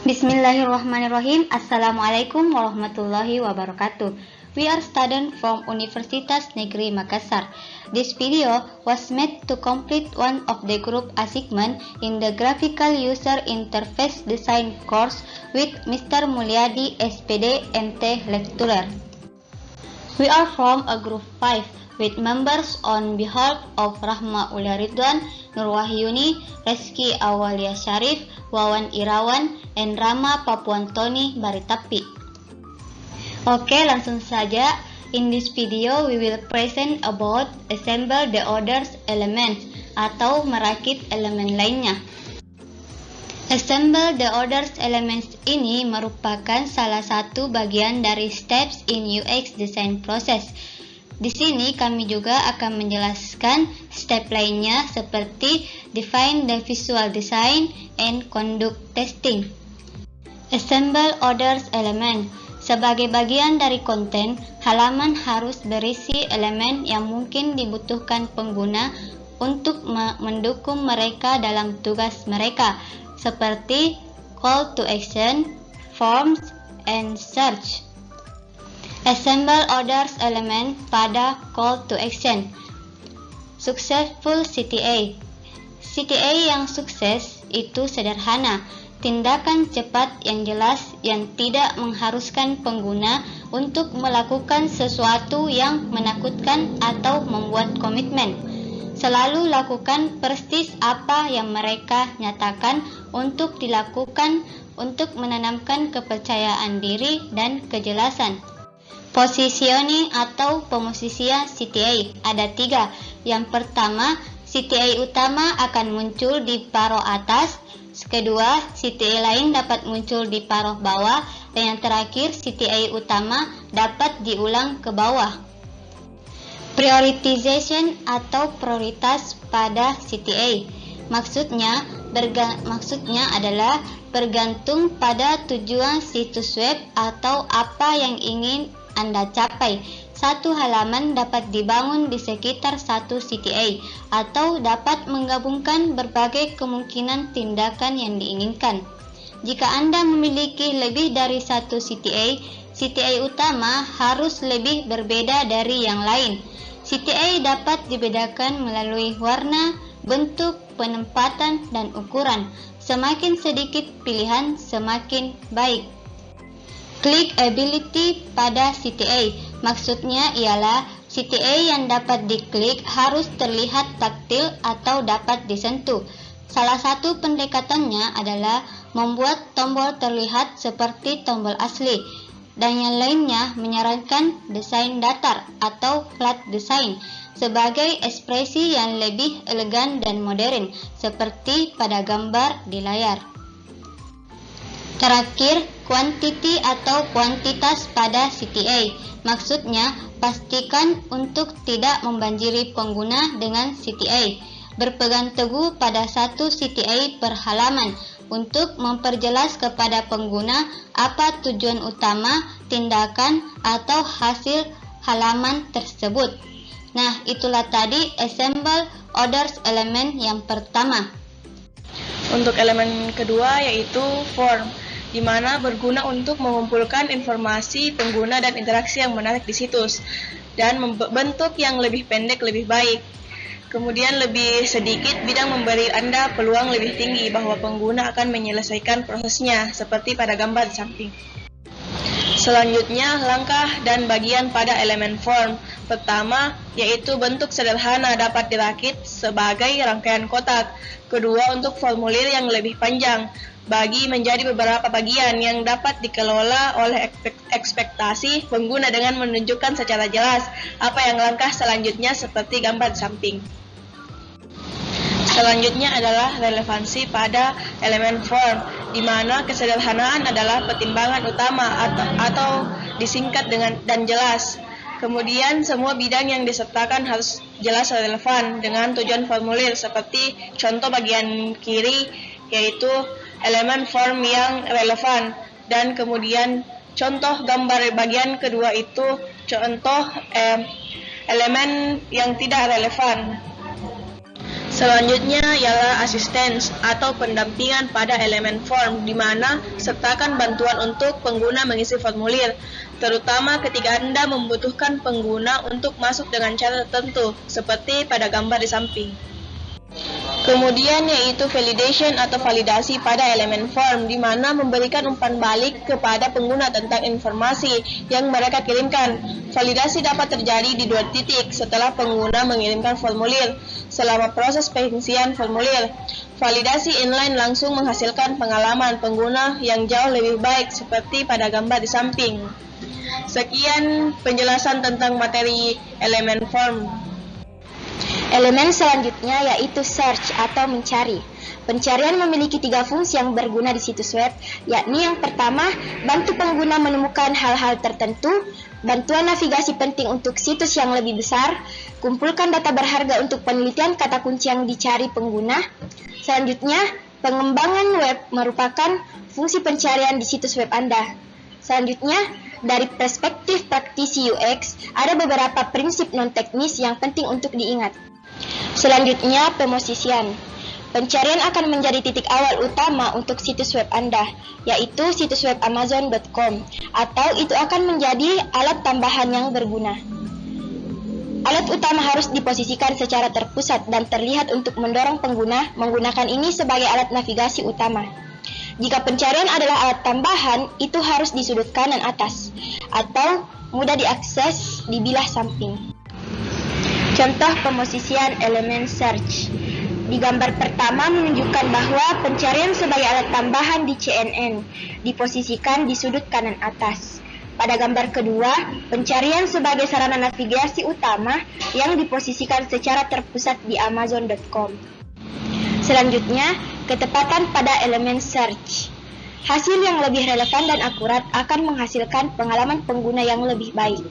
Bismillahirrahmanirrahim. Assalamualaikum warahmatullahi wabarakatuh. We are students from Universitas Negeri Makassar. This video was made to complete one of the group assignment in the Graphical User Interface Design course with Mr. Mulyadi SPD MT Lecturer. We are from a group 5 with members on behalf of Rahma Ulia Ridwan, Nur Wahyuni, Reski Awalia Syarif, Wawan Irawan, and Rama Papuantoni Baritapi. Oke, langsung saja. In this video, we will present about assemble the orders elements atau merakit elemen lainnya. Assemble the orders elements ini merupakan salah satu bagian dari steps in UX design process. Di sini kami juga akan menjelaskan step lainnya seperti define the visual design and conduct testing. Assemble orders element. Sebagai bagian dari konten, halaman harus berisi elemen yang mungkin dibutuhkan pengguna untuk mendukung mereka dalam tugas mereka, seperti call to action, forms, and search. Assemble orders element pada call to action. Successful CTA. CTA yang sukses itu sederhana, tindakan cepat yang jelas yang tidak mengharuskan pengguna untuk melakukan sesuatu yang menakutkan atau membuat komitmen. Selalu lakukan persis apa yang mereka nyatakan untuk dilakukan untuk menanamkan kepercayaan diri dan kejelasan. Positioning atau pemosisian CTA ada 3. Yang pertama, CTA utama akan muncul di paruh atas. Kedua, CTA lain dapat muncul di paruh bawah. Dan yang terakhir, CTA utama dapat diulang ke bawah. Prioritization atau prioritas pada CTA. Maksudnya adalah bergantung pada tujuan situs web atau apa yang ingin Anda capai. Satu halaman dapat dibangun di sekitar satu CTA atau dapat menggabungkan berbagai kemungkinan tindakan yang diinginkan. Jika Anda memiliki lebih dari satu CTA, CTA utama harus lebih berbeda dari yang lain. CTA dapat dibedakan melalui warna, bentuk, penempatan, dan ukuran. Semakin sedikit pilihan, semakin baik. Clickability pada CTA. Maksudnya ialah CTA yang dapat diklik harus terlihat taktil atau dapat disentuh. Salah satu pendekatannya adalah membuat tombol terlihat seperti tombol asli, dan yang lainnya menyarankan desain datar atau flat design sebagai ekspresi yang lebih elegan dan modern, seperti pada gambar di layar. Terakhir, quantity atau kuantitas pada CTA. Maksudnya, pastikan untuk tidak membanjiri pengguna dengan CTA. Berpegang teguh pada satu CTA per halaman untuk memperjelas kepada pengguna apa tujuan utama, tindakan, atau hasil halaman tersebut. Nah, itulah tadi assemble orders element yang pertama. Untuk elemen kedua yaitu form, di mana berguna untuk mengumpulkan informasi pengguna dan interaksi yang menarik di situs, dan membentuk yang lebih pendek lebih baik. Kemudian lebih sedikit bidang memberi Anda peluang lebih tinggi bahwa pengguna akan menyelesaikan prosesnya, seperti pada gambar di samping. Selanjutnya, langkah dan bagian pada elemen form. Pertama, yaitu bentuk sederhana dapat dirakit sebagai rangkaian kotak. Kedua, untuk formulir yang lebih panjang, bagi menjadi beberapa bagian yang dapat dikelola oleh ekspektasi pengguna dengan menunjukkan secara jelas apa yang langkah selanjutnya seperti gambar di samping. Selanjutnya adalah relevansi pada elemen form, di mana kesederhanaan adalah pertimbangan utama atau disingkat dan jelas. Kemudian semua bidang yang disertakan harus jelas relevan dengan tujuan formulir, seperti contoh bagian kiri yaitu elemen form yang relevan, dan kemudian contoh gambar bagian kedua itu contoh elemen yang tidak relevan. Selanjutnya ialah assistance atau pendampingan pada elemen form, di mana sertakan bantuan untuk pengguna mengisi formulir, terutama ketika Anda membutuhkan pengguna untuk masuk dengan cara tertentu, seperti pada gambar di samping. Kemudian yaitu validation atau validasi pada elemen form, di mana memberikan umpan balik kepada pengguna tentang informasi yang mereka kirimkan. Validasi dapat terjadi di 2 titik setelah pengguna mengirimkan formulir, selama proses pengisian formulir. Validasi inline langsung menghasilkan pengalaman pengguna yang jauh lebih baik, seperti pada gambar di samping. Sekian penjelasan tentang materi elemen form. Elemen selanjutnya yaitu search atau mencari. Pencarian memiliki 3 fungsi yang berguna di situs web, yakni yang pertama, bantu pengguna menemukan hal-hal tertentu, bantuan navigasi penting untuk situs yang lebih besar, kumpulkan data berharga untuk penelitian kata kunci yang dicari pengguna. Selanjutnya, pengembangan web merupakan fungsi pencarian di situs web Anda. Selanjutnya, dari perspektif praktisi UX, ada beberapa prinsip non-teknis yang penting untuk diingat. Selanjutnya, pemosisian. Pencarian akan menjadi titik awal utama untuk situs web Anda, yaitu situs web Amazon.com, atau itu akan menjadi alat tambahan yang berguna. Alat utama harus diposisikan secara terpusat dan terlihat untuk mendorong pengguna menggunakan ini sebagai alat navigasi utama. Jika pencarian adalah alat tambahan, itu harus di sudut kanan atas, atau mudah diakses di bilah samping. Contoh pemosisian elemen search. Di gambar pertama menunjukkan bahwa pencarian sebagai alat tambahan di CNN diposisikan di sudut kanan atas. Pada gambar kedua, pencarian sebagai sarana navigasi utama yang diposisikan secara terpusat di Amazon.com. Selanjutnya, ketepatan pada elemen search. Hasil yang lebih relevan dan akurat akan menghasilkan pengalaman pengguna yang lebih baik.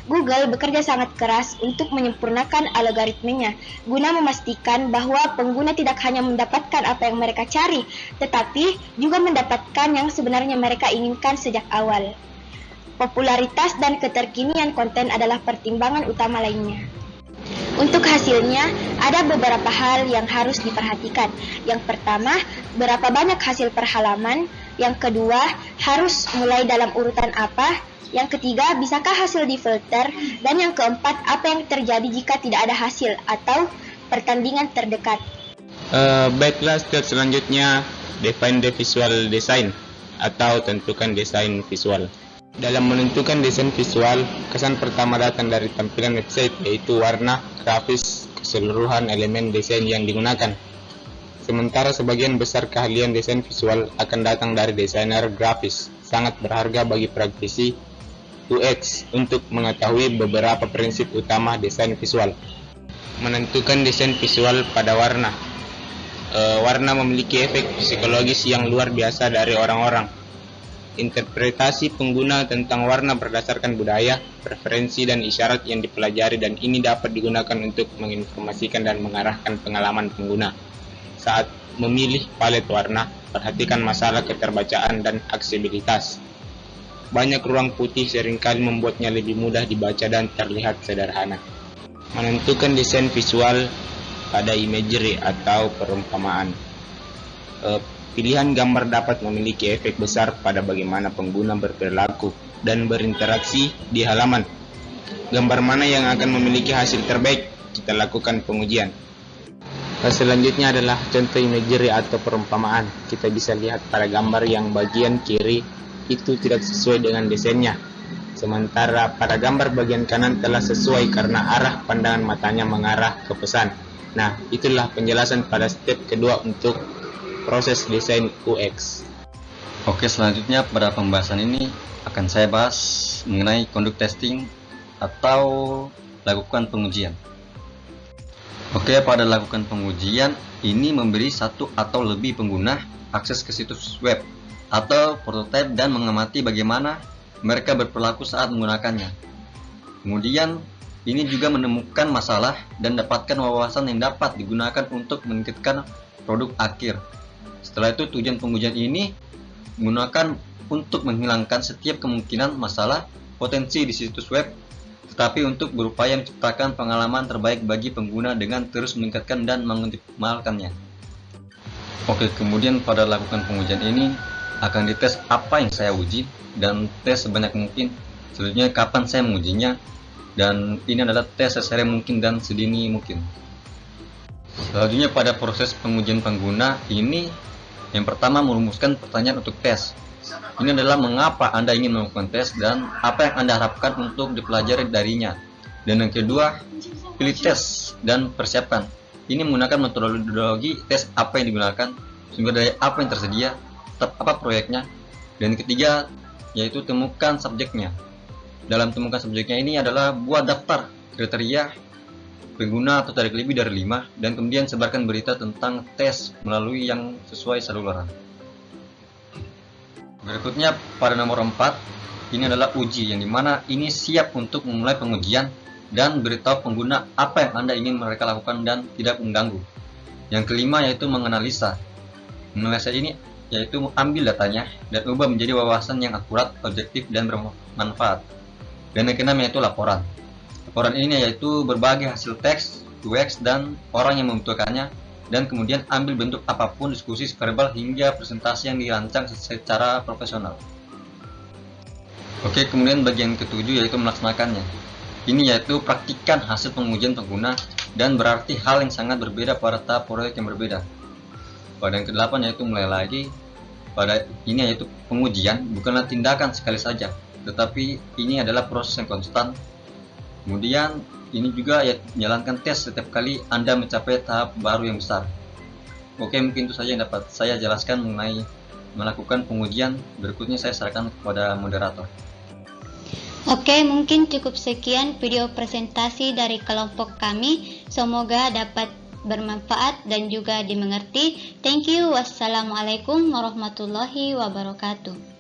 Google bekerja sangat keras untuk menyempurnakan algoritmenya guna memastikan bahwa pengguna tidak hanya mendapatkan apa yang mereka cari, tetapi juga mendapatkan yang sebenarnya mereka inginkan sejak awal. Popularitas dan keterkinian konten adalah pertimbangan utama lainnya. Untuk hasilnya, ada beberapa hal yang harus diperhatikan. Yang pertama, berapa banyak hasil per halaman. Yang kedua, harus mulai dalam urutan apa. Yang ketiga, bisakah hasil difilter? Dan yang keempat, apa yang terjadi jika tidak ada hasil atau pertandingan terdekat. Baiklah, step selanjutnya, define the visual design atau tentukan desain visual. Dalam menentukan desain visual, kesan pertama datang dari tampilan website, yaitu warna, grafis, keseluruhan elemen desain yang digunakan. Sementara sebagian besar keahlian desain visual akan datang dari desainer grafis. Sangat berharga bagi praktisi UX untuk mengetahui beberapa prinsip utama desain visual. Menentukan desain visual pada warna. Warna memiliki efek psikologis yang luar biasa dari orang-orang. Interpretasi pengguna tentang warna berdasarkan budaya, preferensi, dan isyarat yang dipelajari, dan ini dapat digunakan untuk menginformasikan dan mengarahkan pengalaman pengguna. Saat memilih palet warna, perhatikan masalah keterbacaan dan aksesibilitas. Banyak ruang putih seringkali membuatnya lebih mudah dibaca dan terlihat sederhana. Menentukan desain visual pada imagery atau perumpamaan. Pilihan gambar dapat memiliki efek besar pada bagaimana pengguna berperilaku dan berinteraksi di halaman. Gambar mana yang akan memiliki hasil terbaik? Kita lakukan pengujian. Selanjutnya adalah contoh imagery atau perumpamaan. Kita bisa lihat pada gambar yang bagian kiri itu tidak sesuai dengan desainnya, sementara pada gambar bagian kanan telah sesuai karena arah pandangan matanya mengarah ke pesan. Nah, itulah penjelasan pada step kedua untuk proses desain UX. Oke, selanjutnya pada pembahasan ini akan saya bahas mengenai conduct testing atau lakukan pengujian. Oke, pada lakukan pengujian ini memberi satu atau lebih pengguna akses ke situs web atau prototipe dan mengamati bagaimana mereka berperilaku saat menggunakannya. Kemudian ini juga menemukan masalah dan dapatkan wawasan yang dapat digunakan untuk meningkatkan produk akhir. Setelah itu tujuan pengujian ini menggunakan untuk menghilangkan setiap kemungkinan masalah potensi di situs web, tetapi untuk berupaya menciptakan pengalaman terbaik bagi pengguna dengan terus meningkatkan dan mengoptimalkannya. Oke, kemudian pada lakukan pengujian ini akan dites apa yang saya uji dan tes sebanyak mungkin. Selanjutnya kapan saya mengujinya, dan ini adalah tes sesering mungkin dan sedini mungkin. Selanjutnya pada proses pengujian pengguna ini, yang pertama merumuskan pertanyaan untuk tes. Ini adalah mengapa Anda ingin melakukan tes dan apa yang Anda harapkan untuk dipelajari darinya. Dan yang kedua, pilih tes dan persiapkan. Ini menggunakan metodologi tes apa yang digunakan, sumber daya apa yang tersedia, tahap apa proyeknya. Dan yang ketiga, yaitu temukan subjeknya. Dalam temukan subjeknya ini adalah buat daftar kriteria pengguna atau tarik lebih dari 5, dan kemudian sebarkan berita tentang tes melalui yang sesuai saluran. Berikutnya pada nomor 4, ini adalah uji, yang dimana ini siap untuk memulai pengujian dan beritahu pengguna apa yang Anda ingin mereka lakukan dan tidak mengganggu. Yang kelima yaitu menganalisa. Menganalisa ini yaitu ambil datanya dan ubah menjadi wawasan yang akurat, objektif, dan bermanfaat. Dan yang keenam yaitu laporan. Laporan ini yaitu berbagai hasil teks, UX, dan orang yang membutuhkannya, dan kemudian ambil bentuk apapun, diskusi, verbal, hingga presentasi yang dirancang secara profesional. Oke, kemudian bagian ketujuh yaitu melaksanakannya. Ini yaitu praktikan hasil pengujian pengguna, dan berarti hal yang sangat berbeda pada tahap proyek yang berbeda. Pada yang ke-8 yaitu mulai lagi. Pada ini yaitu pengujian bukanlah tindakan sekali saja, tetapi ini adalah proses yang konstan. Kemudian ini juga ya, menjalankan tes setiap kali Anda mencapai tahap baru yang besar. Oke, mungkin itu saja yang dapat saya jelaskan mengenai melakukan pengujian. Berikutnya saya serahkan kepada moderator. Oke, mungkin cukup sekian video presentasi dari kelompok kami. Semoga dapat bermanfaat dan juga dimengerti. Thank you. Wassalamualaikum warahmatullahi wabarakatuh.